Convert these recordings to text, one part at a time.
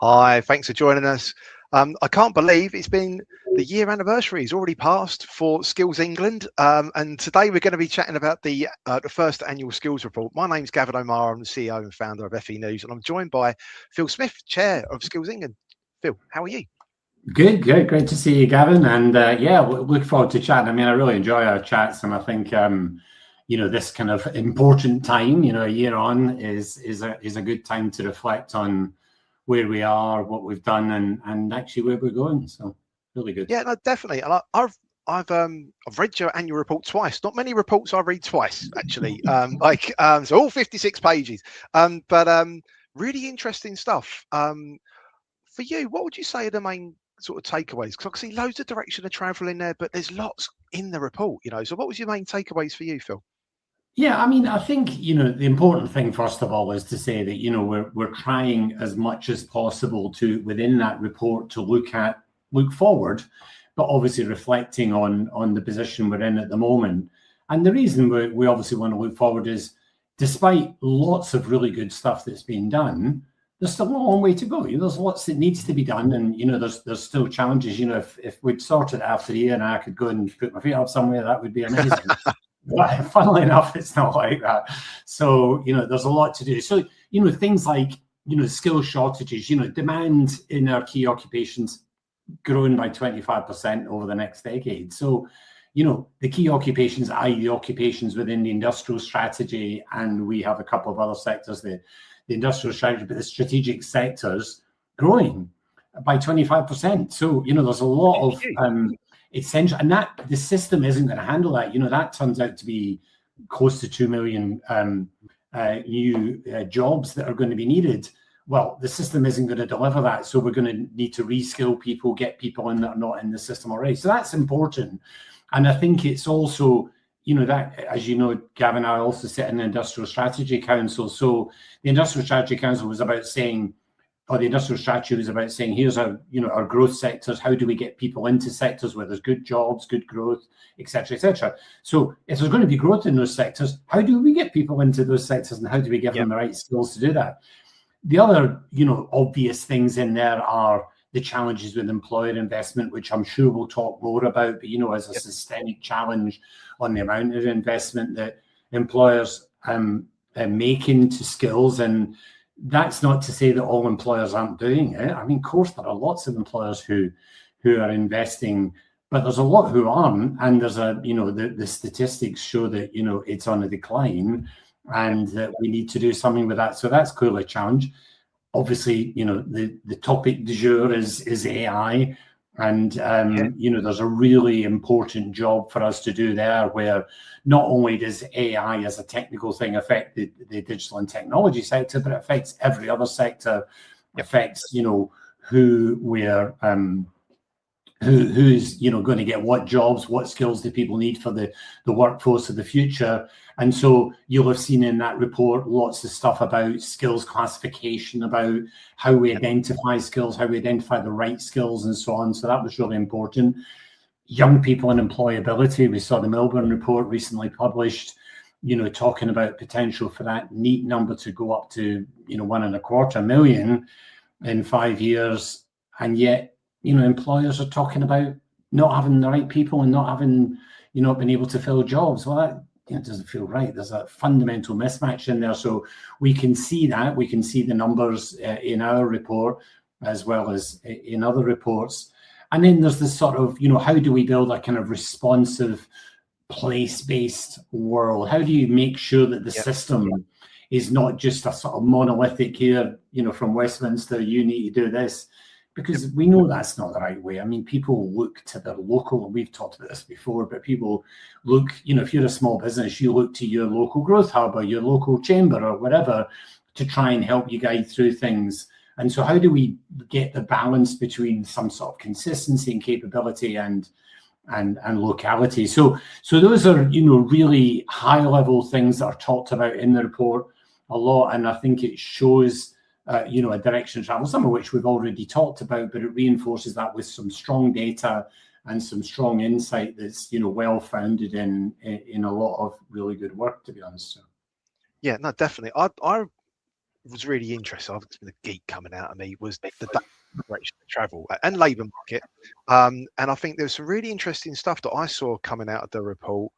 Hi, thanks for joining us. I can't believe it's been the year anniversary is already passed for Skills England, and today we're going to be chatting about the first annual skills report. My name's Gavin O'Meara. I'm the CEO and founder of FE News, and I'm joined by Phil Smith, Chair of Skills England. Phil, how are you? Good, great to see you, Gavin. And look forward to chatting. I mean, I really enjoy our chats, and I think this kind of important time, a year on, is a good time to reflect on where we are, what we've done, and actually where we're going. So really good. Yeah, no, definitely. And I've read your annual report twice. Not many reports I read twice, actually. So all 56 pages. But really interesting stuff. For you, what would you say are the main sort of takeaways? Because I can see loads of direction of travel in there, but there's lots in the report, So what was your main takeaways for you, Phil? Yeah, I mean, I think, the important thing, first of all, is to say that, we're trying as much as possible to, within that report, to look forward, but obviously reflecting on the position we're in at the moment. And the reason we obviously want to look forward is, despite lots of really good stuff that's been done, there's still a long way to go. There's lots that needs to be done, and there's still challenges. If we'd sorted after a year and I could go and put my feet up somewhere, that would be amazing. But funnily enough, it's not like that. So, there's a lot to do. So, things like, skill shortages, demand in our key occupations growing by 25% over the next decade. So, the key occupations, i.e. the occupations within the industrial strategy, and we have a couple of other sectors, the industrial strategy, but the strategic sectors growing by 25%. So, there's a lot of essential, and that the system isn't going to handle that. That turns out to be close to 2 million new jobs that are going to be needed. Well, the system isn't going to deliver that, so we're going to need to reskill people, get people in that are not in the system already. So that's important. And I think it's also, that, as you know, Gavin, I also sit in the Industrial Strategy Council. So the Industrial Strategy Council was about saying, or the industrial strategy was about saying, here's our growth sectors. How do we get people into sectors where there's good jobs, good growth, et cetera, et cetera? So if there's going to be growth in those sectors, how do we get people into those sectors, and how do we give them the right skills to do that? The other, obvious things in there are the challenges with employer investment, which I'm sure we'll talk more about, but, as a systemic challenge on the amount of investment that employers make into skills. And that's not to say that all employers aren't doing it. I mean, of course, there are lots of employers who are investing, but there's a lot who aren't. And there's the statistics show that, it's on a decline, and that we need to do something with that. So that's clearly a challenge. Obviously, the topic du jour is AI. And, there's a really important job for us to do there, where not only does AI as a technical thing affect the digital and technology sector, but it affects every other sector, affects, who we're, who's, going to get what jobs, what skills do people need for the workforce of the future. And so you'll have seen in that report lots of stuff about skills classification, about how we identify skills, how we identify the right skills, and so on. So that was really important. Young people and employability. We saw the Milburn report recently published, talking about potential for that NEET number to go up to, 1.25 million in 5 years. And yet, employers are talking about not having the right people and not having, been able to fill jobs. Well, that doesn't feel right. There's a fundamental mismatch in there. So we can see that. We can see the numbers in our report as well as in other reports. And then there's this sort of, how do we build a kind of responsive, place-based world? How do you make sure that the system is not just a sort of monolithic here, from Westminster, you need to do this? Because we know that's not the right way. I mean, people look to their local, and we've talked about this before, but people look, if you're a small business, you look to your local growth hub or your local chamber or whatever to try and help you guide through things. And so how do we get the balance between some sort of consistency and capability and locality? So those are, really high level things that are talked about in the report a lot. And I think it shows a direction of travel, some of which we've already talked about, but it reinforces that with some strong data and some strong insight that's, well founded in a lot of really good work, to be honest. So. Yeah, no, definitely. I was really interesting, I've been a geek coming out of me, was the direction of travel and labour market. And I think there's some really interesting stuff that I saw coming out of the report.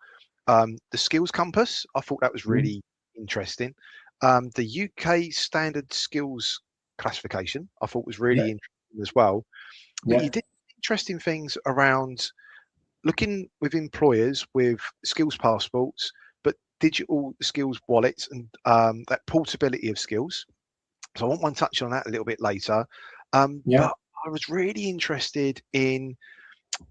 The skills compass, I thought that was really interesting. The UK standard skills classification, I thought was really interesting as well. But you did interesting things around looking with employers with skills passports, but digital skills wallets and that portability of skills. So I want one touch on that a little bit later. But I was really interested in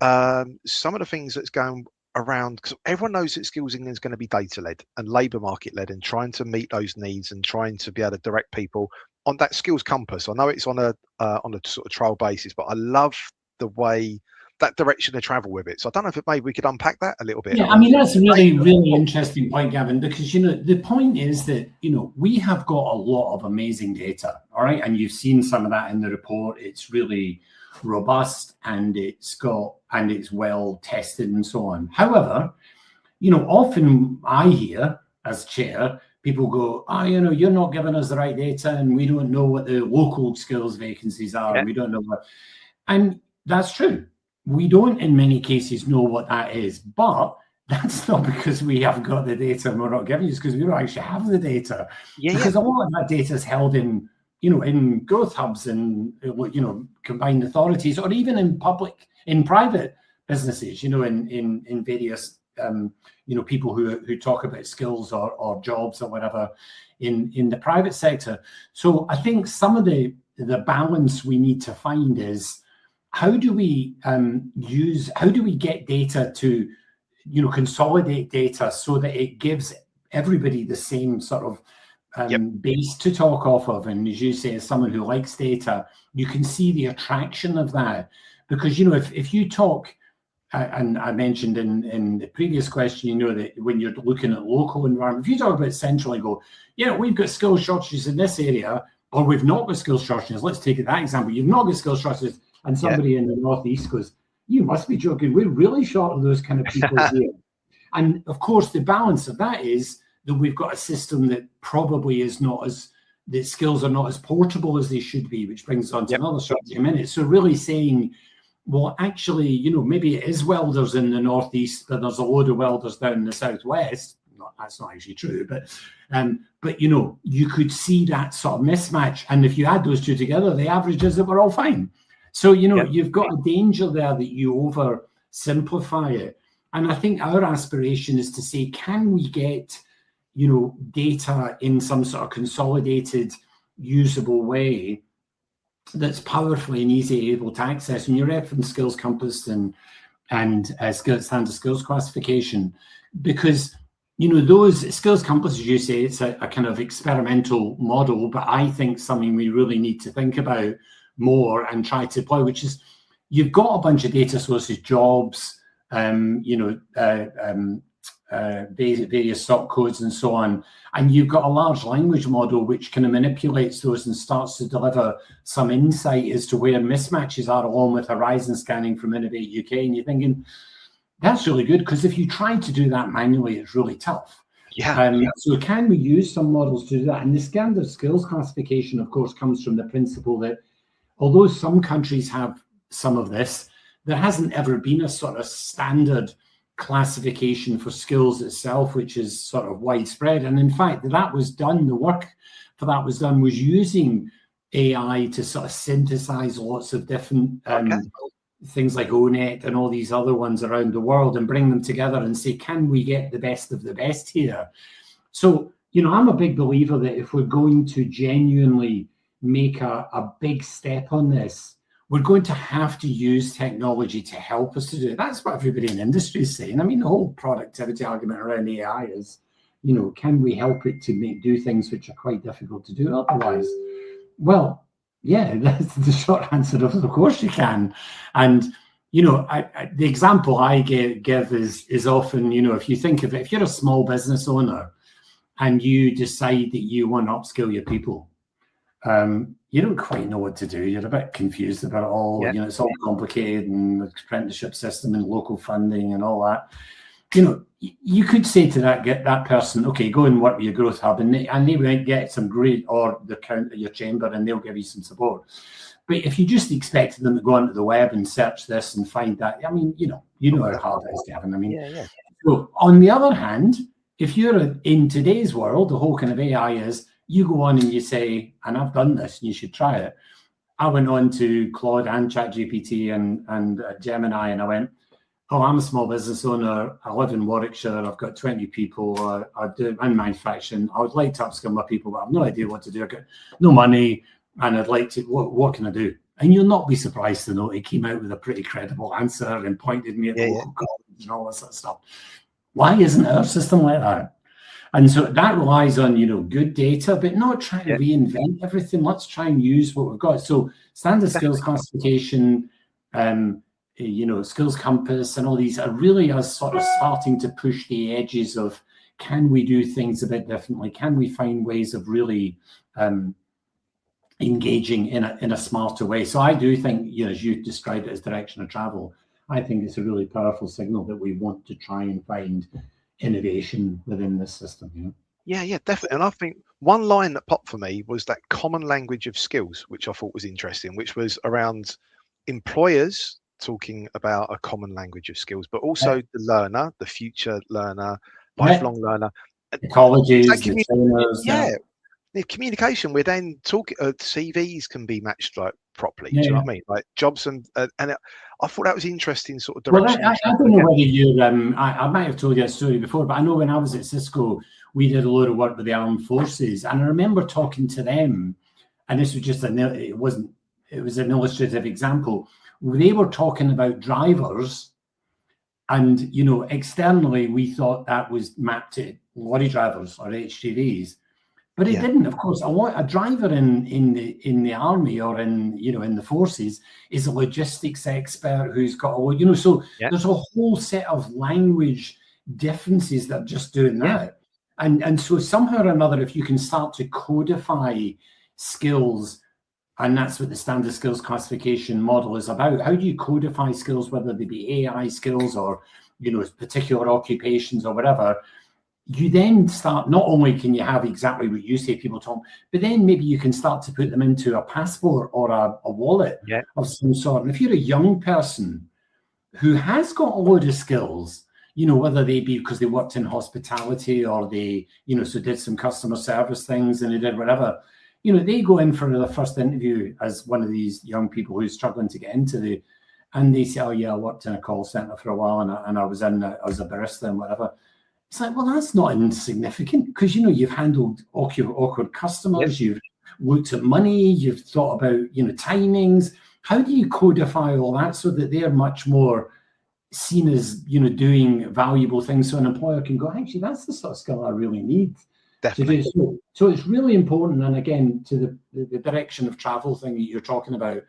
some of the things that's going around, because everyone knows that skills England is going to be data led and labour market led, and trying to meet those needs and trying to be able to direct people on that skills compass. I know it's on a sort of trial basis, but I love the way that direction of travel with it. So I don't know if maybe we could unpack that a little bit. Yeah, I mean, that's a really, really interesting point, Gavin, because, you know, the point is that, you know, we have got a lot of amazing data, all right? And you've seen some of that in the report. It's really robust and it's well tested and so on. However, you know, often I hear as chair, people go, oh, you know, you're not giving us the right data and we don't know what the local skills vacancies are. And we don't know what, and that's true. We don't, in many cases, know what that is, but that's not because we haven't got the data and we're not giving you, it's because we don't actually have the data. Because a lot of that data is held in, you know, in growth hubs and, you know, combined authorities, or even in private businesses, you know, in various, you know, people who talk about skills or jobs or whatever in the private sector. So I think some of the balance we need to find is, how do we get data to, you know, consolidate data so that it gives everybody the same sort of base to talk off of? And as you say, as someone who likes data, you can see the attraction of that. Because, you know, if you talk, and I mentioned in the previous question, you know, that when you're looking at local environment, if you talk about central and go, yeah, we've got skills shortages in this area, or we've not got skills shortages, let's take that example, you've not got skills shortages, and somebody in the Northeast goes, you must be joking, we're really short of those kind of people here. And of course, the balance of that is that we've got a system that probably is not as, the skills are not as portable as they should be, which brings us on to another strategy in a minute. So really saying, well, actually, you know, maybe it is welders in the Northeast, but there's a load of welders down in the Southwest. That's not actually true, but you know, you could see that sort of mismatch. And if you add those two together, the average is that we're all fine. So, you know, you've got a danger there that you oversimplify it. And I think our aspiration is to say, can we get, you know, data in some sort of consolidated, usable way that's powerfully and easily able to access? And you reference Skills Compass and standard skills classification, because, you know, those Skills Compass, as you say, it's a kind of experimental model, but I think something we really need to think about more and try to apply, which is, you've got a bunch of data sources, jobs, you know, various SOC codes and so on, and you've got a large language model which kind of manipulates those and starts to deliver some insight as to where mismatches are, along with horizon scanning from Innovate UK. And you're thinking, that's really good, because if you try to do that manually, it's really tough. So can we use some models to do that? And the standard skills classification, of course, comes from the principle that although some countries have some of this, there hasn't ever been a sort of standard classification for skills itself, which is sort of widespread. And in fact, that was done, the work for that was done, was using AI to sort of synthesize lots of different things like ONET and all these other ones around the world and bring them together and say, can we get the best of the best here? So, you know, I'm a big believer that if we're going to genuinely make a big step on this, we're going to have to use technology to help us to do it. That's what everybody in industry is saying. I mean, the whole productivity argument around AI is, you know, can we help it to do things which are quite difficult to do otherwise? Well, yeah, that's the short answer. Of course you can. And, you know, the example I give is often, you know, if you think of it, if you're a small business owner and you decide that you want to upskill your people, you don't quite know what to do. You're a bit confused about it all. You know, it's all complicated, and the apprenticeship system and local funding and all that. you know, you could say to that person, okay, go and work with your growth hub, and they might get some great, or the count at your chamber, and they'll give you some support. But if you just expected them to go onto the web and search this and find that, I mean, you know how hard it is, Gavin. I mean, yeah. So on the other hand, if you're in today's world, the whole kind of AI is, you go on and you say, and I've done this, and you should try it. I went on to Claude and ChatGPT and Gemini, and I went, oh, I'm a small business owner. I live in Warwickshire. I've got 20 people. I do in manufacturing. I would like to upskill my people, but I've no idea what to do. I've got no money, and I'd like to. What can I do? And you'll not be surprised to know it came out with a pretty credible answer and pointed me at the local college and all that sort of stuff. Why isn't our system like that? And so that relies on, you know, good data, but not trying to reinvent everything. Let's try and use what we've got. So standard skills classification, you know, skills compass, and all these are really us sort of starting to push the edges of, can we do things a bit differently? Can we find ways of really engaging in a smarter way? So I do think, you know, as you described it as direction of travel, I think it's a really powerful signal that we want to try and find innovation within this system, you know? Yeah, definitely. And I think one line that popped for me was that common language of skills, which I thought was interesting, which was around employers talking about a common language of skills, but also the learner, the future learner, lifelong learner. The colleges, the trainers. The communication, we're then talking, CVs can be matched like properly. Do you know what I mean? Like jobs and I thought that was interesting sort of direction. Well, I don't know whether you, I might have told you a story before, but I know when I was at Cisco, we did a lot of work with the armed forces, and I remember talking to them, and this was just it was an illustrative example. They were talking about drivers, and, you know, externally we thought that was mapped to lorry drivers or HGVs. But it didn't. Of course, a driver in the army or in the forces is a logistics expert who's got so there's a whole set of language differences that are just doing that. And so somehow or another, if you can start to codify skills, and that's what the standard skills classification model is about. How do you codify skills, whether they be AI skills or, you know, particular occupations or whatever? You then start, not only can you have exactly what you say people talk, but then maybe you can start to put them into a passport or a wallet of some sort. And if you're a young person who has got a load of skills, you know, whether they be because they worked in hospitality or they, you know, so did some customer service things and they did whatever, you know, they go in for the first interview as one of these young people who's struggling to get into and they say, oh yeah, I worked in a call center for a while and I was a barista and whatever. It's like, well, that's not insignificant because, you know, you've handled awkward customers, you've looked at money, you've thought about, you know, timings. How do you codify all that so that they're much more seen as, you know, doing valuable things so an employer can go, actually, that's the sort of skill I really need to do. So it's really important. And again, to the direction of travel thing that you're talking about,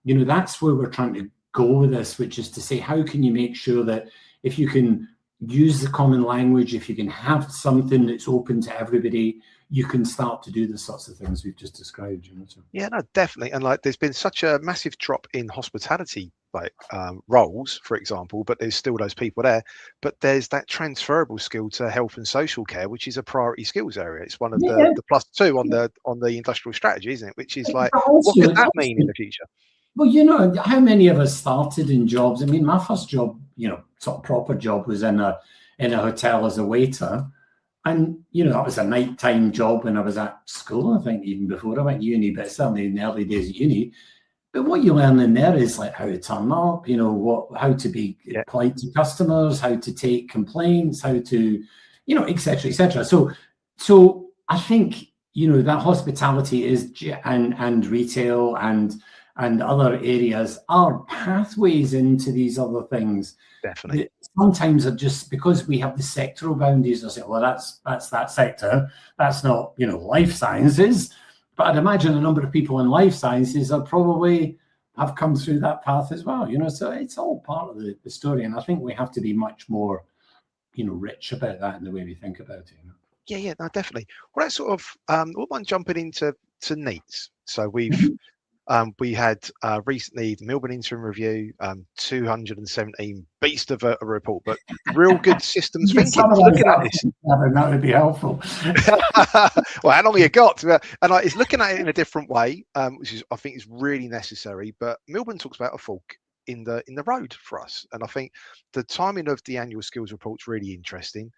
you know, that's where we're trying to go with this, which is to say, how can you make sure that if you can use the common language, if you can have something that's open to everybody, you can start to do the sorts of things we've just described, you know. So. Yeah, no, definitely. And like there's been such a massive drop in hospitality like roles, for example, but there's still those people there. But there's that transferable skill to health and social care, which is a priority skills area. It's one of the +2 on the industrial strategy, isn't it? Which is like, what could that mean in the future? Well, you know, how many of us started in jobs? I mean, my first job, you know, sort of proper job was in a hotel as a waiter. And, you know, that was a nighttime job when I was at school, I think, even before I went to uni, but certainly in the early days of uni. But what you learn in there is like how to turn up, you know, how to be polite to customers, how to take complaints, how to, you know, et cetera, et cetera. So I think, you know, that hospitality is and retail and other areas are pathways into these other things. Definitely. Sometimes are just because we have the sectoral boundaries. I say, well, that's that sector. That's not, you know, life sciences. But I'd imagine a number of people in life sciences are probably have come through that path as well. You know, so it's all part of the story. And I think we have to be much more, you know, rich about that in the way we think about it. You know? Yeah, no, definitely. Well, that's sort of what I'm jumping into needs. So we've We had recently the Milburn interim review, 217 beast of a report, but real good systems thinking. Looking at this, that would be helpful. well, how long have you got? And it's looking at it in a different way, which is I think is really necessary. But Milburn talks about a fork in the road for us, and I think the timing of the annual skills report's really interesting.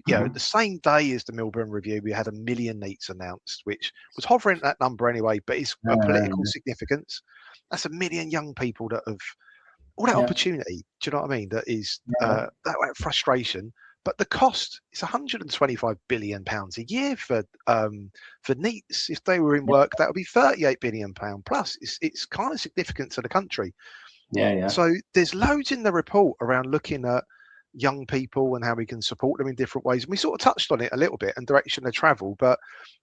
The same day as the Milburn review, we had 1 million NEETs announced, which was hovering at that number anyway, but it's a political significance. That's 1 million young people that have all that opportunity. Do you know what I mean? That is that frustration. But the cost is 125 billion pounds a year for NEETs. If they were in work, that would be 38 billion pound plus. It's kind of significant to the country. So there's loads in the report around looking at young people and how we can support them in different ways. And we sort of touched on it a little bit and direction of travel, but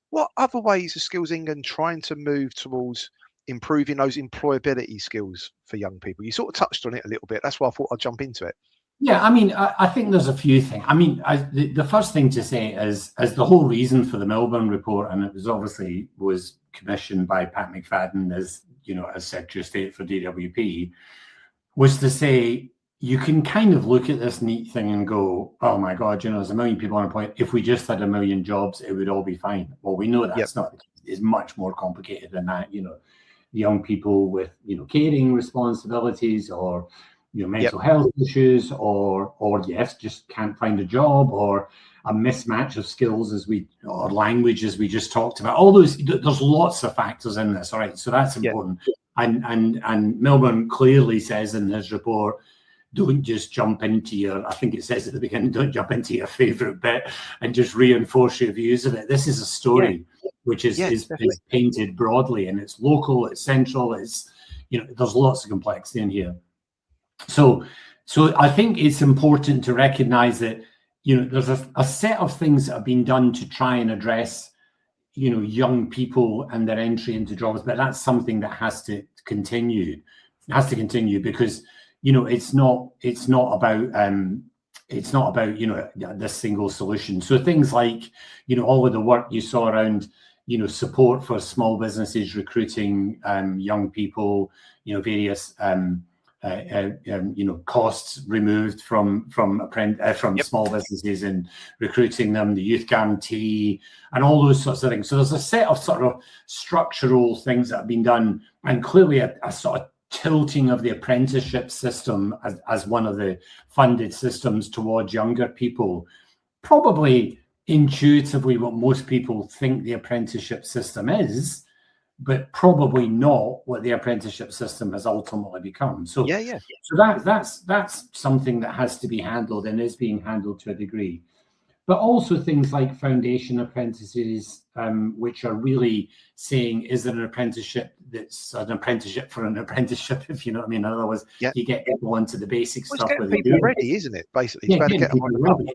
what other ways is Skills England trying to move towards improving those employability skills for young people? You sort of touched on it a little bit. That's why I thought I'd jump into it. Yeah, I mean, I think there's a few things. I mean, the first thing to say is the whole reason for the Milburn report, and it was commissioned by Pat McFadden as Secretary of State for DWP, was to say, you can kind of look at this NEET thing and go, oh my God, there's 1 million people unemployed. If we just had 1 million jobs, it would all be fine. Well, we know that's not the case. It's much more complicated than that. Young people with, caring responsibilities or, mental health issues or yes, just can't find a job, or a mismatch of skills or language, as we just talked about. All those, there's lots of factors in this. All right. So that's important. And Milburn clearly says in his report, don't just jump into I think it says at the beginning, don't jump into your favorite bit and just reinforce your views of it. This is a story which is painted broadly, and it's local, it's central, it's, there's lots of complexity in here. So I think it's important to recognize that, there's a set of things that have been done to try and address, young people and their entry into jobs, but that's something that has to continue. It has to continue because, it's not about this single solution. So things like, all of the work you saw around, support for small businesses, recruiting young people, various costs removed from small businesses and recruiting them, the youth guarantee, and all those sorts of things. So there's a set of sort of structural things that have been done, and clearly a sort of tilting of the apprenticeship system as one of the funded systems towards younger people. Probably intuitively what most people think the apprenticeship system is, but probably not what the apprenticeship system has ultimately become. So so that's something that has to be handled and is being handled to a degree. But also things like foundation apprentices, which are really saying, is there an apprenticeship that's an apprenticeship for an apprenticeship, if you know what I mean? In other words, you get people into the basic stuff. It's getting people ready, isn't it? Basically, it's better to get them ready.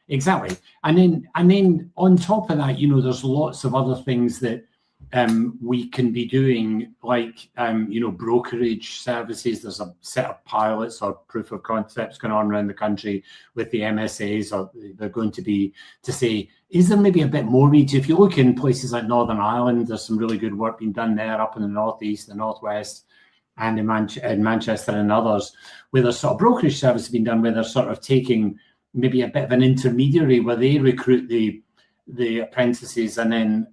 Exactly. And then on top of that, there's lots of other things that we can be doing, like, brokerage services. There's a set of pilots or proof of concepts going on around the country with the MSAs, or they're going to be to say, is there maybe a bit more need to? If you look in places like Northern Ireland, there's some really good work being done there, up in the northeast, the northwest, and in Manchester and others, where there's sort of brokerage service being done, where they're sort of taking maybe a bit of an intermediary where they recruit the apprentices, and then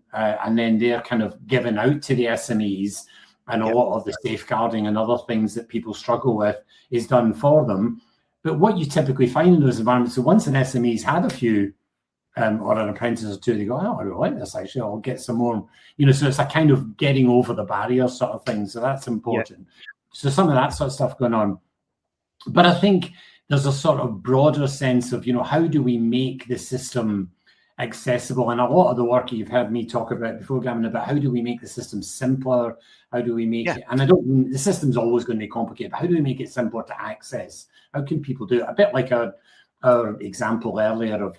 they're kind of given out to the SMEs, and a lot of the safeguarding and other things that people struggle with is done for them. But what you typically find in those environments, so once an SME's had a few or an apprentice or two, they go, oh, I really like this, actually, I'll get some more, so it's a kind of getting over the barrier sort of thing. So that's important. So some of that sort of stuff going on. But I think there's a sort of broader sense of, how do we make the system accessible? And a lot of the work you've heard me talk about before, Gavin, about how do we make the system simpler? How do we make it? And I don't mean the system's always going to be complicated, but how do we make it simpler to access? How can people do it? A bit like our example earlier of,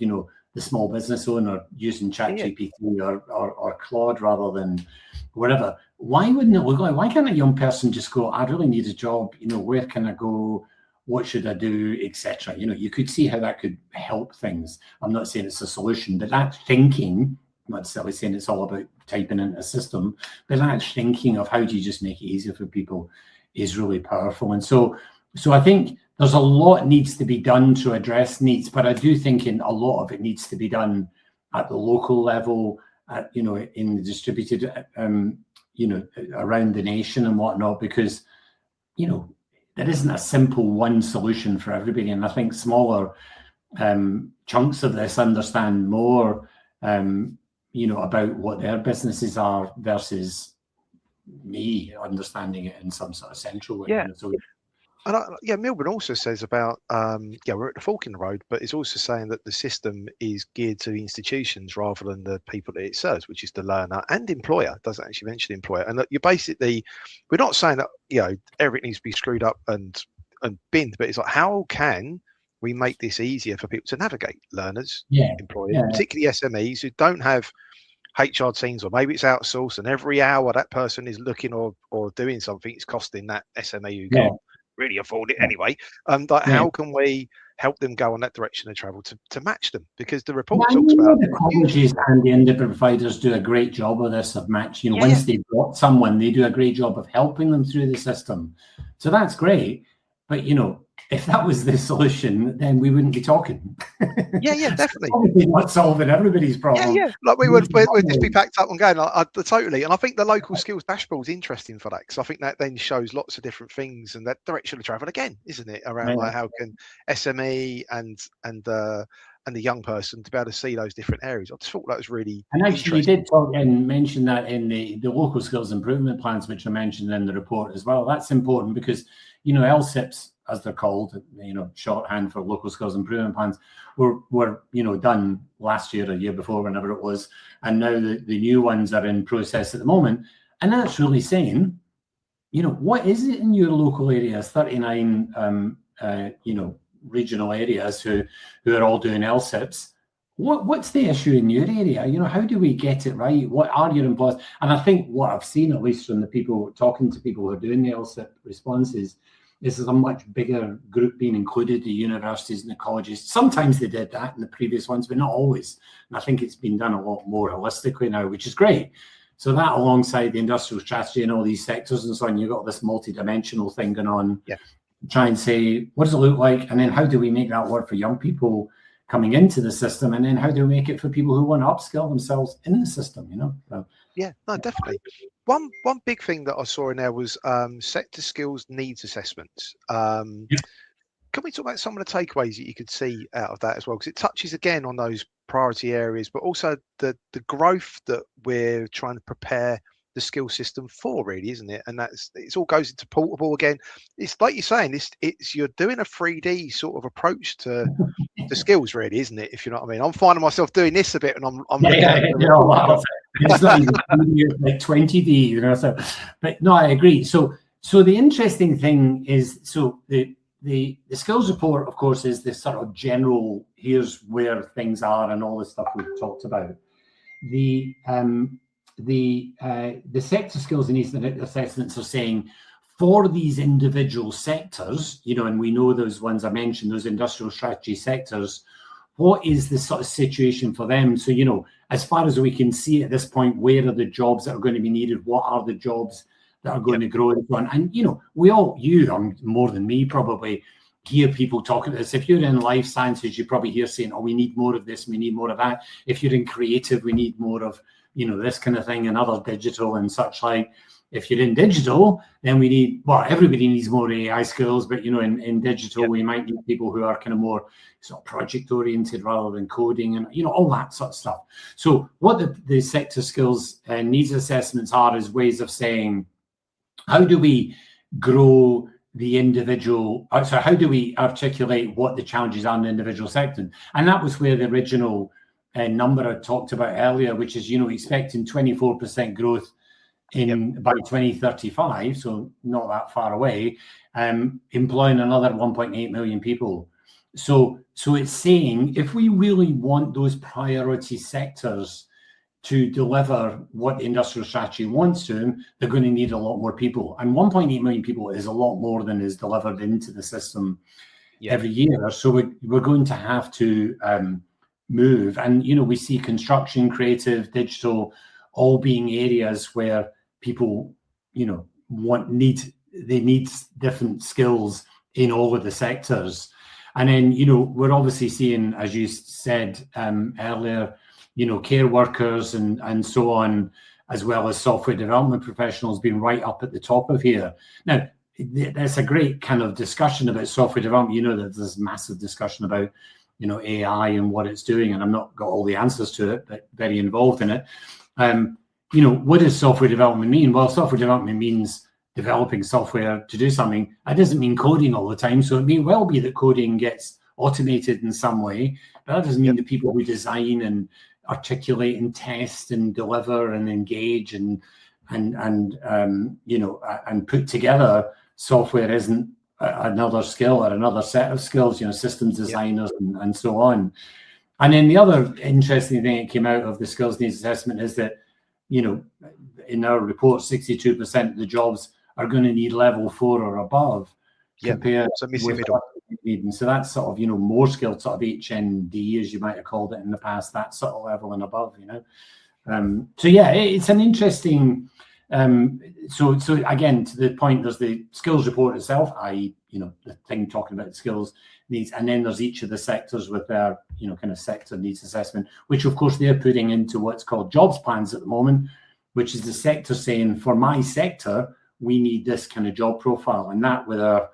the small business owner using ChatGPT or Claude rather than whatever. Why wouldn't it look like? Why can't a young person just go, I really need a job, where can I go? What should I do, etc.? You could see how that could help things. I'm not saying it's a solution, but that thinking not necessarily saying it's all about typing into a system, but that thinking of how do you just make it easier for people is really powerful. And so I think there's a lot needs to be done to address needs, but I do think a lot of it needs to be done at the local level, in the distributed, around the nation and whatnot, because, there isn't a simple one solution for everybody. And I think smaller chunks of this understand more, about what their businesses are versus me understanding it in some sort of central way. Yeah. And Milburn also says about, we're at the fork in the road, but it's also saying that the system is geared to the institutions rather than the people that it serves, which is the learner and employer. It doesn't actually mention employer. And that we're not saying that, everything needs to be screwed up and binned, but it's like, how can we make this easier for people to navigate? Learners, employers, particularly SMEs who don't have HR teams, or maybe it's outsourced, and every hour that person is looking or doing something, it's costing that SME who can't really afford it anyway. How can we help them go on that direction of travel to match them? Because the report talks about the colleges and the independent providers do a great job of this, of match. Once they've got someone, they do a great job of helping them through the system. So that's great. But if that was the solution, then we wouldn't be talking. Yeah, definitely. Obviously not solving everybody's problem. Yeah. Like we'd just be packed up and going. Totally. And I think the local skills dashboard is interesting for that, because I think that then shows lots of different things and that direction of travel again, isn't it? Around like how can SME and the young person to be able to see those different areas. I just thought that was really actually you did talk and mention that in the local skills improvement plans, which I mentioned in the report as well. That's important because LSIPs, as they're called, shorthand for local skills improvement plans, were done last year, a year before, whenever it was, and now the new ones are in process at the moment. And that's really saying, what is it in your local areas? 39 regional areas who are all doing LSIPs. What's the issue in your area? How do we get it right? What are your employers? And I think what I've seen, at least from the people talking to people who are doing the LSIP responses, is there's a much bigger group being included, the universities and the colleges. Sometimes they did that in the previous ones, but not always. And I think it's been done a lot more holistically now, which is great. So that, alongside the industrial strategy and all these sectors and so on, you've got this multi-dimensional thing going on. Yeah. Try and say, what does it look like? And then how do we make that work for young people coming into the system? And then how do we make it for people who want to upskill themselves in the system, So, yeah, no, definitely. One big thing that I saw in there was sector skills needs assessments. Can we talk about some of the takeaways that you could see out of that as well? Because it touches again on those priority areas, but also the growth that we're trying to prepare the skill system for, really, isn't it? And it all goes into portable again. It's like you're saying, you're doing a 3D sort of approach to the skills, really, isn't it? If you know what I mean. I'm finding myself doing this a bit, and I'm it's not even like 20D, So, but no, I agree. So the interesting thing is, the skills report, of course, is this sort of general, here's where things are and all the stuff we've talked about. The sector skills and needs assessments are saying, for these individual sectors, and we know those ones I mentioned, those industrial strategy sectors, what is the sort of situation for them? So, as far as we can see at this point, where are the jobs that are going to be needed? What are the jobs that are going to grow and so on? And, you more than me probably, hear people talking about this. If you're in life sciences, you probably hear saying, we need more of this, we need more of that. If you're in creative, we need more of, this kind of thing, and other digital and such like. If you're in digital, then we need, everybody needs more AI skills, but, in digital, we might need people who are kind of more sort of project oriented rather than coding and, all that sort of stuff. So what the sector skills and needs assessments are is ways of saying, how do we grow the individual, how do we articulate what the challenges are in the individual sector? And that was where the original number I talked about earlier, which is, expecting 24% growth by 2035, so not that far away, employing another 1.8 million people. So it's saying, if we really want those priority sectors to deliver what the industrial strategy wants to, they're going to need a lot more people. And 1.8 million people is a lot more than is delivered into the system every year. So we're going to have to move. And, we see construction, creative, digital, all being areas where people, they need different skills in all of the sectors. And then, we're obviously seeing, as you said earlier, care workers and so on, as well as software development professionals being right up at the top of here. Now, there's a great kind of discussion about software development. That there's massive discussion about, AI and what it's doing, and I'm not got all the answers to it, but very involved in it. What does software development mean? Well, software development means developing software to do something. That doesn't mean coding all the time. So it may well be that coding gets automated in some way, but that doesn't mean the people who design and articulate and test and deliver and engage and put together software isn't another skill or another set of skills, systems designers and so on. And then the other interesting thing that came out of the skills needs assessment is that, in our report, 62% of the jobs are going to need level 4 or above. Compared so missing middle. And so that's sort of, more skilled, sort of HND, as you might have called it in the past, that sort of level and above, So yeah, it's an interesting. So again, to the point, there's the skills report itself, i.e., the thing talking about skills needs, and then there's each of the sectors with their, kind of sector needs assessment, which of course they're putting into what's called jobs plans at the moment, which is the sector saying, for my sector, we need this kind of job profile, and that with a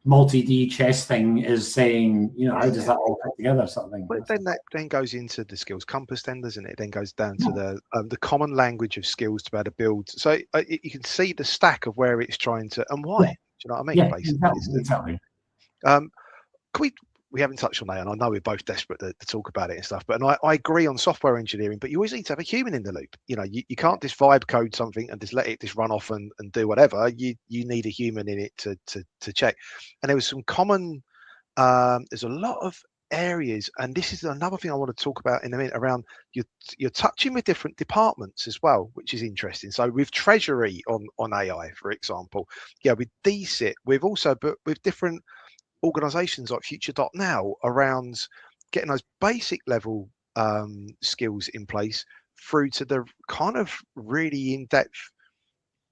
multi-D chess thing is saying, how does that all fit together, sort of thing. But then that then goes into the skills compass, then, doesn't it? It then goes down to the common language of skills to be able to build. So you can see the stack of where it's trying to and why. Do you know what I mean? Yeah, basically, exactly. We haven't touched on that, and I know we're both desperate to talk about it and stuff. But I agree on software engineering, but you always need to have a human in the loop. You can't just vibe code something and just let it just run off and do whatever. You need a human in it to check. And there was some common. There's a lot of areas, and this is another thing I want to talk about in a minute, around you're touching with different departments as well, which is interesting. So with Treasury on AI, for example, with DCIT, we've also, but with different organizations like Future.now around getting those basic level skills in place through to the kind of really in-depth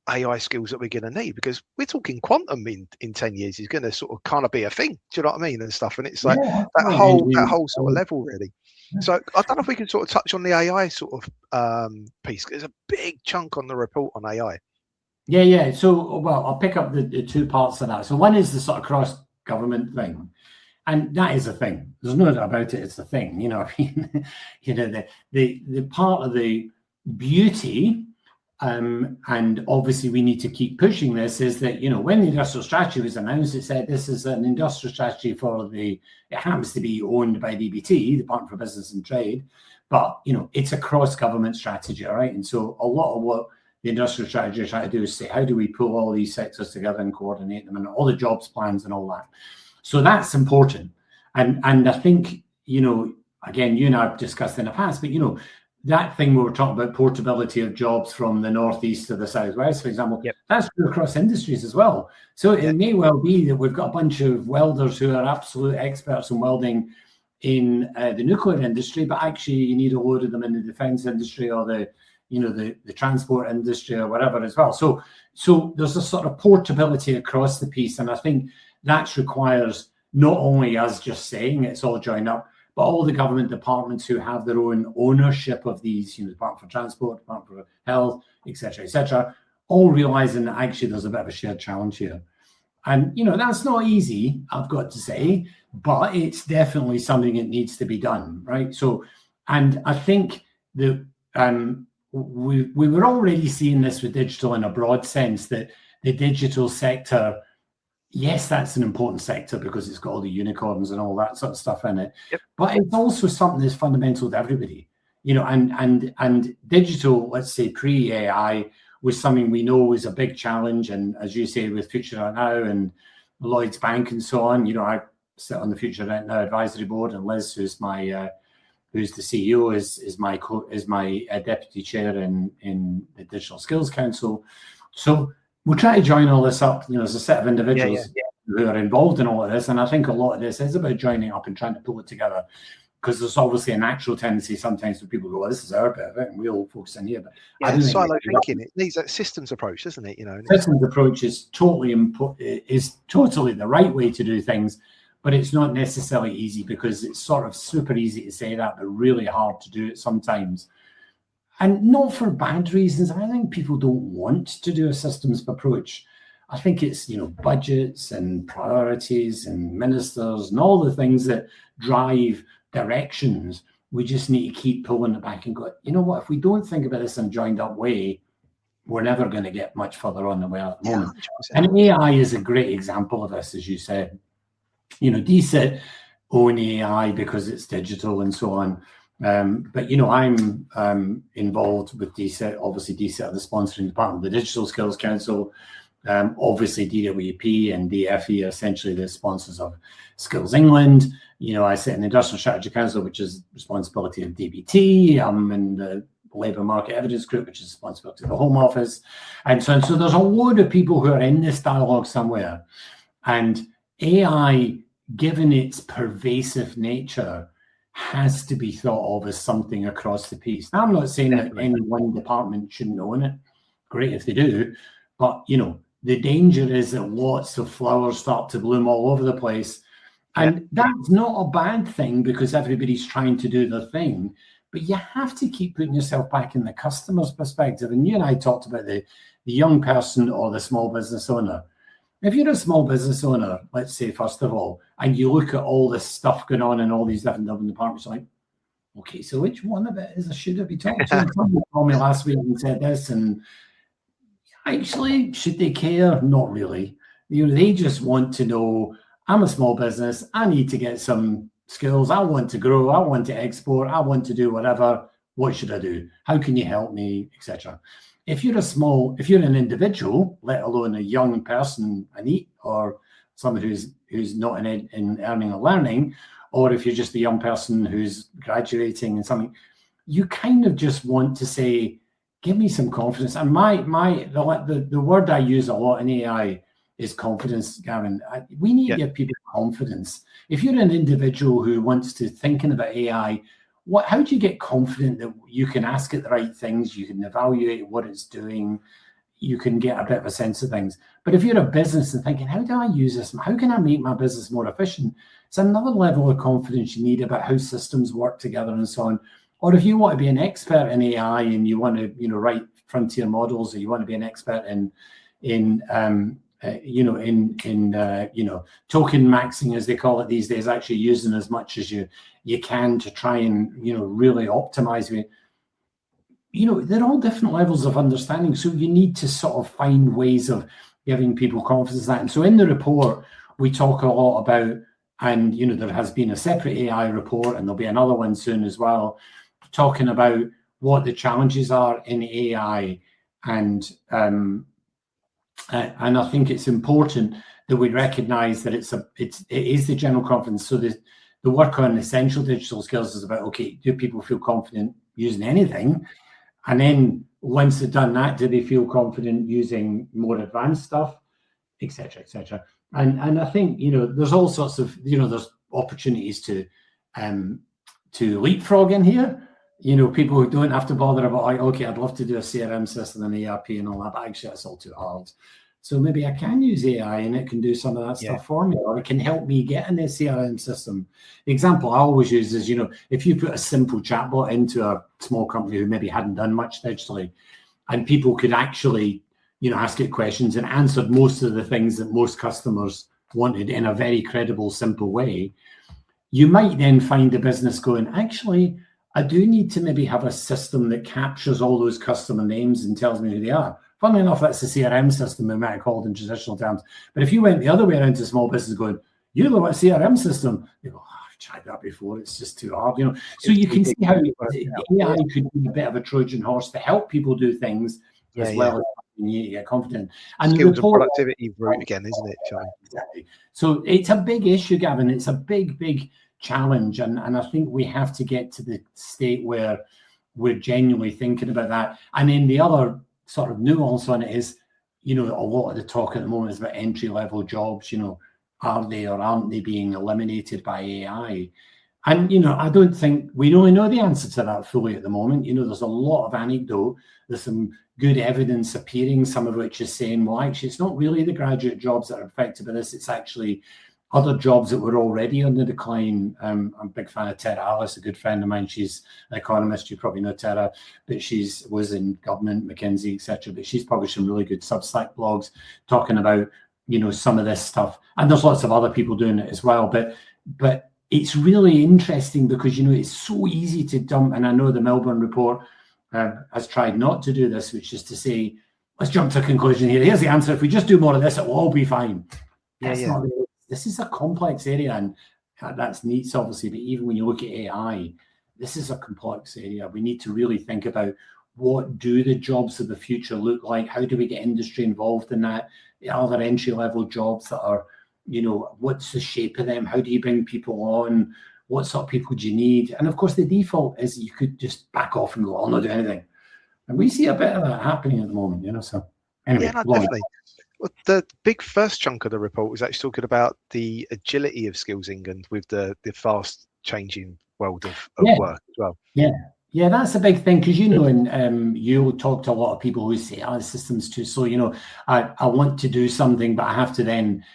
AI skills that we're going to need, because we're talking quantum in 10 years is going to sort of kind of be a thing. Do you know what I mean? And stuff. And it's like that whole sort of level, really. So I don't know if we can sort of touch on the AI sort of piece. There's a big chunk on the report on AI. Yeah. So, well, I'll pick up the two parts of that. So one is the sort of cross-government thing. And that is a thing. There's no doubt about it. It's a thing. The part of the beauty, and obviously we need to keep pushing this, is that, when the industrial strategy was announced, it said this is an industrial strategy it happens to be owned by DBT, Department for Business and Trade, but, it's a cross-government strategy, all right? And so a lot of what the industrial strategy is trying to do is say, how do we pull all these sectors together and coordinate them, and all the jobs plans and all that. So that's important. And I think, again, you and I have discussed in the past, but, that thing we were talking about, portability of jobs from the northeast to the southwest, for example, that's true across industries as well. So it may well be that we've got a bunch of welders who are absolute experts in welding in the nuclear industry, but actually you need a load of them in the defense industry or the transport industry or whatever as well. So there's a sort of portability across the piece, and I think that requires not only us just saying it's all joined up, but all the government departments who have their own ownership of these, Department for Transport, Department for Health, etc., all realizing that actually there's a bit of a shared challenge here. And, that's not easy, I've got to say, but it's definitely something that needs to be done, right? So, and I think that we were already seeing this with digital in a broad sense, that the digital sector, yes, that's an important sector because it's got all the unicorns and all that sort of stuff in it. Yep. But it's also something that's fundamental to everybody, and digital, let's say pre-AI, was something we know was a big challenge. And as you say, with Future.now and Lloyds Bank and so on, I sit on the Future.now advisory board, and Liz, who's the CEO, is my deputy chair in the Digital Skills Council. So we'll try to join all this up, as a set of individuals who are involved in all of this. And I think a lot of this is about joining up and trying to pull it together. because there's obviously a natural tendency sometimes for people to go, well, this is our bit of it, and we'll focus in here. But yeah, I don't silo thinking. It needs a systems approach, doesn't it? Systems approach is totally the right way to do things, but it's not necessarily easy, because it's sort of super easy to say that, but really hard to do it sometimes. And not for bad reasons. I think people don't want to do a systems approach. I think it's, budgets and priorities and ministers and all the things that drive directions. We just need to keep pulling it back and go, you know what, if we don't think about this in a joined up way, we're never going to get much further on than we are at the moment. 100%. And AI is a great example of this, as you said. DSIT own AI because it's digital and so on. But I'm involved with DSIT. Obviously, DSIT are the sponsoring department of the Digital Skills Council. Obviously, DWP and DFE are essentially the sponsors of Skills England. I sit in the Industrial Strategy Council, which is responsibility of DBT. I'm in the Labour Market Evidence Group, which is responsibility of the Home Office, and so on. So there's a load of people who are in this dialogue somewhere. And AI, given its pervasive nature, has to be thought of as something across the piece. Now, I'm not saying that any one department shouldn't own it. Great if they do. But, the danger is that lots of flowers start to bloom all over the place. And that's not a bad thing, because everybody's trying to do their thing. But you have to keep putting yourself back in the customer's perspective. And you and I talked about the young person or the small business owner. If you're a small business owner, let's say, first of all, and you look at all this stuff going on in all these different departments, like, okay, so which one of it is I should be talking to? Somebody called me last week and said this, and actually, should they care? Not really. They just want to know, I'm a small business, I need to get some skills, I want to grow, I want to export, I want to do whatever. What should I do? How can you help me, etc.? If you're an individual, let alone a young person, or someone who's not in earning or learning, or if you're just a young person who's graduating and something, you kind of just want to say, give me some confidence. And the word I use a lot in AI is confidence, Gavin. We need to give people confidence. If you're an individual who wants to thinking about AI, how do you get confident that you can ask it the right things, you can evaluate what it's doing, you can get a bit of a sense of things? But if you're a business and thinking, how do I use this? How can I make my business more efficient? It's another level of confidence you need about how systems work together and so on. Or if you want to be an expert in AI and you want to, write frontier models, or you want to be an expert in token maxing, as they call it these days, actually using as much as you can to try and really optimize it. They're all different levels of understanding, so you need to sort of find ways of giving people confidence in that. And so in the report we talk a lot about, and there has been a separate AI report, and there'll be another one soon as well, talking about what the challenges are in AI. And I think it's important that we recognize that it is the general confidence. So the work on essential digital skills is about, okay, do people feel confident using anything? And then once they've done that, do they feel confident using more advanced stuff, et cetera, et cetera? And I think, there's all sorts of, there's opportunities to leapfrog in here. People who don't have to bother about, like, okay, I'd love to do a CRM system and ERP and all that, but actually that's all too hard. So maybe I can use AI and it can do some of that stuff for me, or it can help me get in a CRM system. The example I always use is, if you put a simple chatbot into a small company who maybe hadn't done much digitally, and people could actually, ask it questions and answered most of the things that most customers wanted in a very credible, simple way, you might then find the business going, actually, I do need to maybe have a system that captures all those customer names and tells me who they are. Funnily enough, that's a CRM system we might have called in traditional terms. But if you went the other way around to small business going, you know what, CRM system? They go, I've tried that before, it's just too hard. So you can see how AI could be a bit of a Trojan horse to help people do things as well as you need to get confident. And skills and productivity route again, isn't it, Charlie? Exactly. So it's a big issue, Gavin. It's a big challenge, and I think we have to get to the state where we're genuinely thinking about that. And then the other sort of nuance on it is, a lot of the talk at the moment is about entry-level jobs. Are they or aren't they being eliminated by AI? And, I don't think we really know the answer to that fully at the moment. There's a lot of anecdote. There's some good evidence appearing, some of which is saying, well, actually, it's not really the graduate jobs that are affected by this. It's actually other jobs that were already on the decline. I'm a big fan of Tara Alice, a good friend of mine. She's an economist. You probably know Tara, but was in government, McKinsey, etc. But she's published some really good Substack blogs talking about, some of this stuff. And there's lots of other people doing it as well. But it's really interesting because, it's so easy to dump. And I know the Milburn report has tried not to do this, which is to say, let's jump to a conclusion here. Here's the answer. If we just do more of this, it will all be fine. This is a complex area, and that's neat, obviously. But even when you look at AI, this is a complex area. We need to really think about what do the jobs of the future look like? How do we get industry involved in that? Are there entry-level jobs that are, what's the shape of them? How do you bring people on? What sort of people do you need? And of course, the default is you could just back off and go, I'll not do anything. And we see a bit of that happening at the moment, so anyway. Yeah, no, definitely. Well, the big first chunk of the report was actually talking about the agility of Skills England with the fast changing world of work as well. Yeah, that's a big thing because and you talk to a lot of people who say, the system's too slow. I want to do something, but I have to then,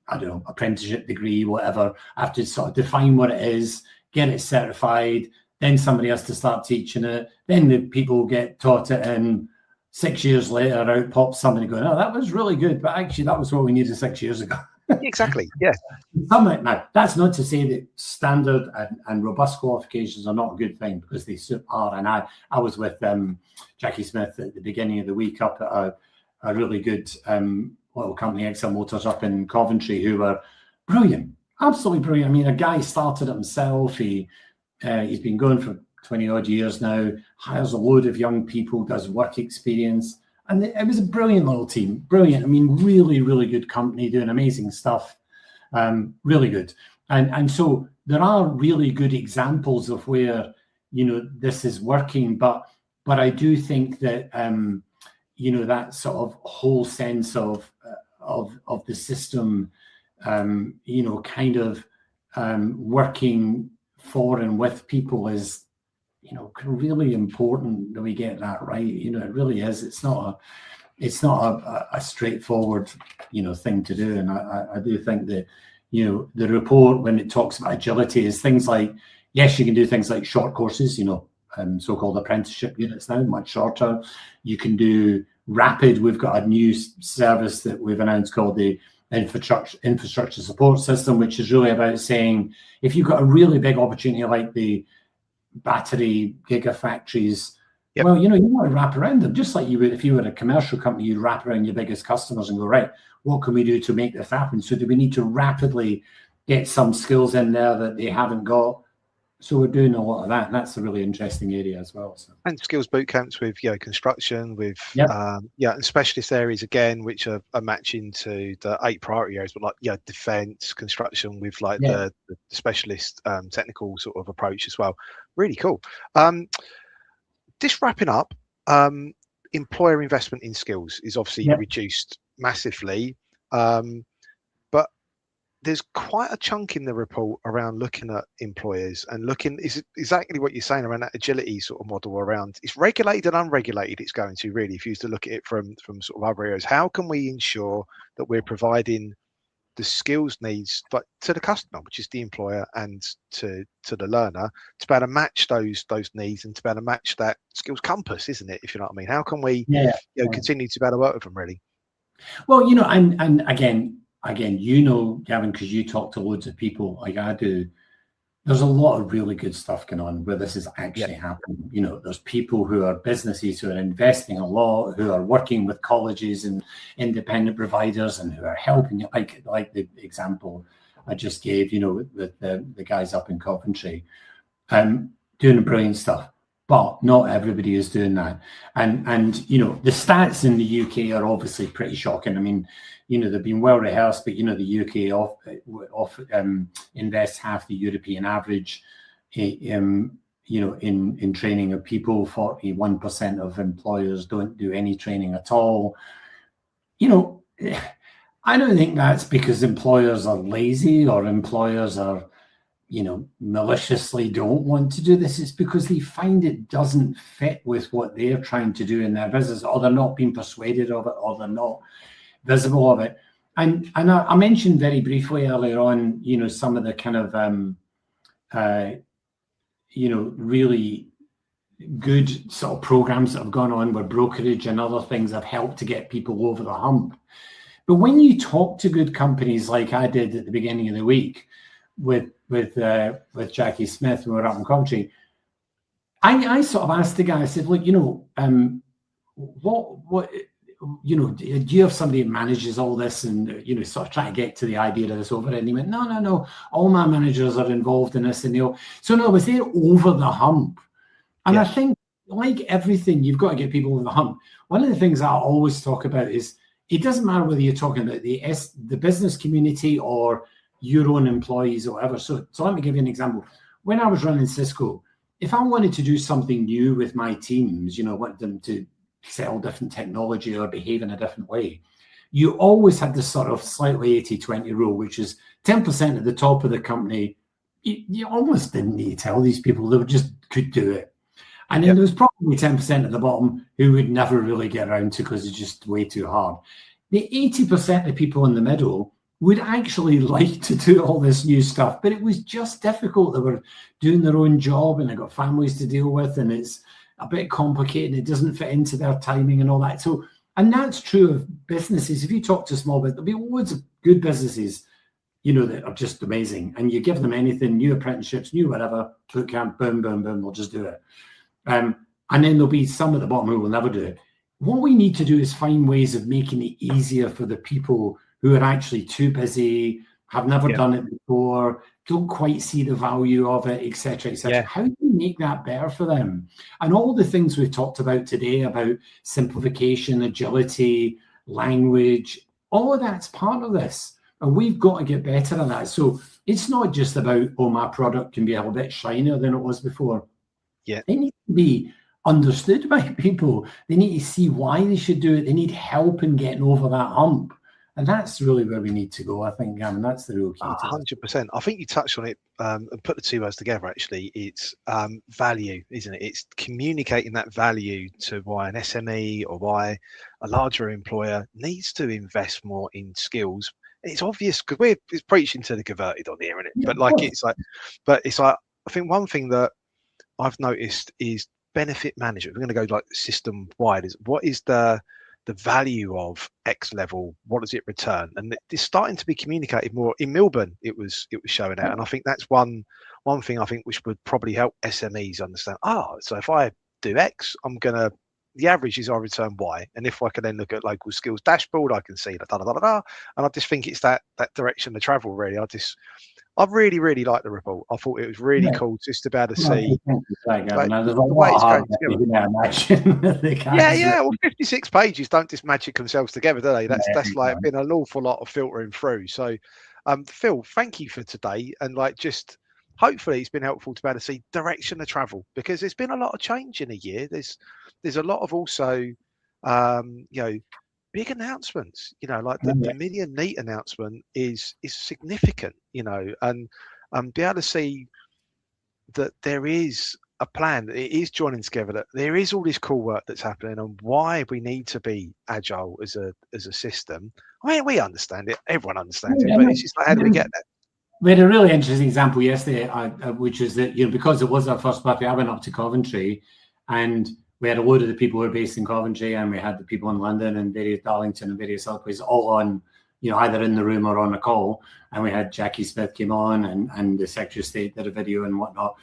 I don't know, apprenticeship degree, whatever. I have to sort of define what it is, get it certified, then somebody has to start teaching it. Then the people get taught it, and 6 years later, out pops somebody going, oh, that was really good, but actually that was what we needed 6 years ago. Exactly, yeah. Now, that's not to say that standard and robust qualifications are not a good thing, because they are. And I was with Jackie Smith at the beginning of the week up at a really good little company, Excel Motors, up in Coventry, who were brilliant, absolutely brilliant. I mean, a guy started it himself. He's been going for 20 odd years now, hires a load of young people, does work experience. And it was a brilliant little team, brilliant. I mean, really, really good company doing amazing stuff, really good. And so there are really good examples of where, this is working. But I do think that, that sort of whole sense of the system, kind of working for and with people is, really important that we get that right. It really is. It's not a straightforward, thing to do. And I do think that, the report, when it talks about agility, is things like, yes, you can do things like short courses, so-called apprenticeship units now, much shorter. You can do rapid. We've got a new service that we've announced called the infrastructure support system, which is really about saying, if you've got a really big opportunity like the battery gigafactories, well, you want to wrap around them, just like you would if you were a commercial company. You'd wrap around your biggest customers and go, right, what can we do to make this happen? So do we need to rapidly get some skills in there that they haven't got? So we're doing a lot of that, and that's a really interesting area as well. So. And skills boot camps with construction, with and specialist areas again, which are matching to the 8 priority areas, but like defence, construction, with like the specialist technical sort of approach as well. Really cool. Just wrapping up, employer investment in skills is obviously reduced massively. But there's quite a chunk in the report around looking at employers and looking is exactly what you're saying around that agility sort of model around it's regulated and unregulated. It's going to really, if you used to look at it from sort of other areas, how can we ensure that we're providing the skills needs but to the customer, which is the employer, and to the learner, to be able to match those needs and to be able to match that skills compass, isn't it? If you know what I mean, how can we continue to be able to work with them really? Well, and again, Gavin, because you talk to loads of people like I do, there's a lot of really good stuff going on where this is actually happening. There's people who are businesses who are investing a lot, who are working with colleges and independent providers, and who are helping, like the example I just gave, with the guys up in Coventry, doing brilliant stuff. But not everybody is doing that. And the stats in the UK are obviously pretty shocking. I mean, they've been well rehearsed, but the UK invests half the European average in training of people. 41% of employers don't do any training at all. I don't think that's because employers are lazy or employers are maliciously don't want to do this. It's because they find it doesn't fit with what they're trying to do in their business, or they're not being persuaded of it, or they're not visible of it. And I mentioned very briefly earlier on, some of the kind of, really good sort of programs that have gone on where brokerage and other things have helped to get people over the hump. But when you talk to good companies like I did at the beginning of the week with Jackie Smith, when we were up in Coventry, I sort of asked the guy, I said, look, what do you have somebody that manages all this and, sort of try to get to the idea of this over? And he went, no, all my managers are involved in this. And so no, was there over the hump? And I think, like everything, you've got to get people over the hump. One of the things I always talk about is it doesn't matter whether you're talking about the business community or your own employees or whatever. So let me give you an example. When I was running Cisco, if I wanted to do something new with my teams, want them to sell different technology or behave in a different way, you always had this sort of slightly 80-20 rule, which is 10% at the top of the company. You almost didn't need to tell these people, they just could do it. And then there was probably 10% at the bottom who would never really get around to because it's just way too hard. The 80% of people in the middle would actually like to do all this new stuff, but it was just difficult. They were doing their own job and they got families to deal with, and it's a bit complicated and it doesn't fit into their timing and all that. So, and that's true of businesses. If you talk to small business, there'll be loads of good businesses, that are just amazing. And you give them anything, new apprenticeships, new whatever, boot camp, boom, boom, boom, they'll just do it. And then there'll be some at the bottom who will never do it. What we need to do is find ways of making it easier for the people who are actually too busy, have never done it before, don't quite see the value of it, etc., etc. Yeah. How do you make that better for them? And all the things we've talked about today about simplification, agility, language, all of that's part of this. And we've got to get better at that. So it's not just about, my product can be a little bit shinier than it was before. Yeah. They need to be understood by people. They need to see why they should do it. They need help in getting over that hump. And that's really where we need to go, I think, Gavin. That's the real key. 100%. I think you touched on it and put the two words together, actually. It's value, isn't it? It's communicating that value to why an SME or why a larger employer needs to invest more in skills. It's obvious because it's preaching to the converted on here, isn't it? Yeah, but it's like, I think one thing that I've noticed is benefit management. We're going to go like system wide. Is what is the value of X level? What does it return? And it's starting to be communicated more. In Milburn, it was showing out, and I think that's one thing I think which would probably help SMEs understand. So if I do X, the average is I return Y, and if I can then look at local skills dashboard, I can see that and I just think it's that direction to travel. Really, I really, really like the report. I thought it was really cool just to be able to see. Well, 56 pages don't just magic themselves together, do they? That's like been an awful lot of filtering through. So, Phil, thank you for today, and just hopefully it's been helpful to be able to see direction to travel, because there's been a lot of change in a year. There's a lot of also, big announcements, like the Million Neat announcement is significant, and be able to see that there is a plan, that it is joining together, that there is all this cool work that's happening, and why we need to be agile as a system. I mean, we understand it, everyone understands it, but it's just like, how do we get there? We had a really interesting example yesterday, which is that, because it was our first birthday, I went up to Coventry, and we had a load of the people who were based in Coventry, and we had the people in London and various Darlington and various other places all on, either in the room or on a call. And we had Jackie Smith came on, and the Secretary of State did a video and whatnot.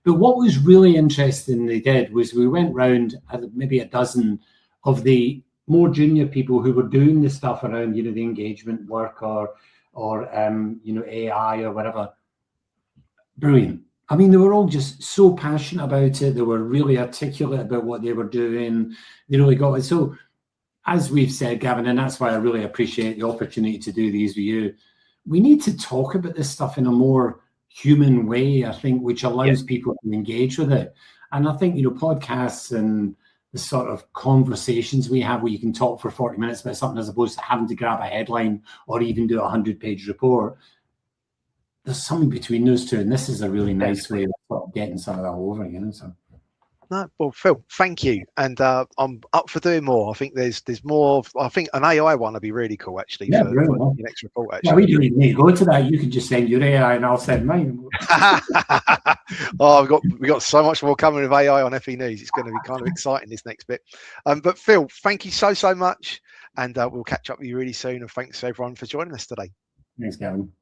But what was really interesting they did was we went round maybe a dozen of the more junior people who were doing the stuff around, the engagement work or AI or whatever. Brilliant. I mean, they were all just so passionate about it. They were really articulate about what they were doing. They really got it. So, as we've said, Gavin, and that's why I really appreciate the opportunity to do these with you, we need to talk about this stuff in a more human way, I think, which allows people to engage with it. And I think, podcasts and the sort of conversations we have where you can talk for 40 minutes about something as opposed to having to grab a headline or even do a 100-page report. there's something between those two, and this is a really nice way of sort of getting some of that over, you know. So. No, well, Phil, thank you, and I'm up for doing more. I think there's more. I think an AI one would be really cool, actually, for your next report. Actually, yeah, we don't even need to go to that. You can just send your AI, and I'll send mine. Oh, we got so much more coming with AI on FE News. It's going to be kind of exciting, this next bit. But Phil, thank you so much, and we'll catch up with you really soon. And thanks everyone for joining us today. Thanks, Gavin.